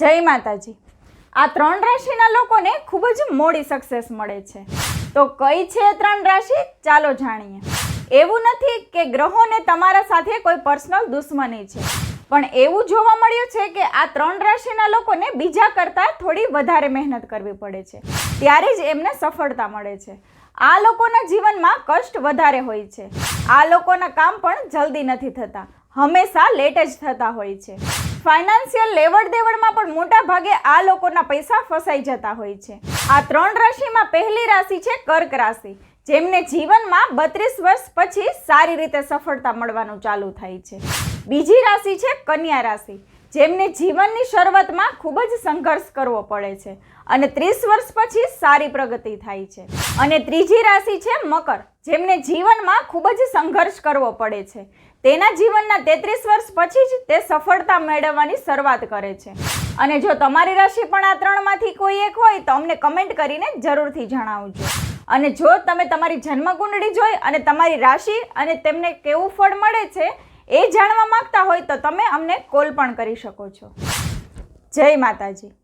જય માતાજી। આ 3 રાશિના લોકોને ખૂબ જ મોડી સક્સેસ મળે છે। તો કઈ છે 3 રાશિ, ચાલો જાણીએ। એવું નથી કે ગ્રહોને તમારા સાથે કોઈ પર્સનલ દુશ્મની છે, પણ એવું જોવા મળ્યું છે કે આ 3 રાશિના લોકોને બીજા કરતાં થોડી વધારે મહેનત કરવી પડે છે, ત્યારે જ એમને સફળતા મળે છે। આ લોકોના જીવનમાં કષ્ટ વધારે હોય છે। આ લોકોના કામ પણ જલ્દી નથી થતા, હંમેશા લેટ જ થતા હોય છે। ફાઇનાન્શિયલ લેવડ દેવડમાં પણ મોટા ભાગે આ લોકોના પૈસા ફસાઈ જતા હોય છે। આ 3 રાશિમાં પહેલી રાશિ છે કર્ક રાશિ, જેમને જીવનમાં 32 વર્ષ પછી સારી રીતે સફળતા મળવાનું ચાલુ થાય છે। બીજી રાશિ છે કન્યા રાશિ, જેમને જીવનની શરૂઆતમાં ખૂબ જ સંઘર્ષ કરવો પડે છે અને 30 વર્ષ પછી સારી પ્રગતિ થાય છે। અને ત્રીજી રાશિ છે મકર, જેમને જીવનમાં ખૂબ જ સંઘર્ષ કરવો પડે છે। તેના જીવનના 33 વર્ષ પછી જ તે સફળતા મેળવવાની શરૂઆત કરે છે। અને જો તમારી રાશિ પણ આ 3માંથી કોઈ એક હોય તો અમને કમેન્ટ કરીને જરૂરથી જણાવજો। અને જો તમે તમારી જન્મકુંડળી જોઈ અને તમારી રાશિ અને તેમને કેવું ફળ મળે છે એ જાણવા માંગતા હોય તો તમે અમને કોલ પણ કરી શકો છો। જય માતાજી।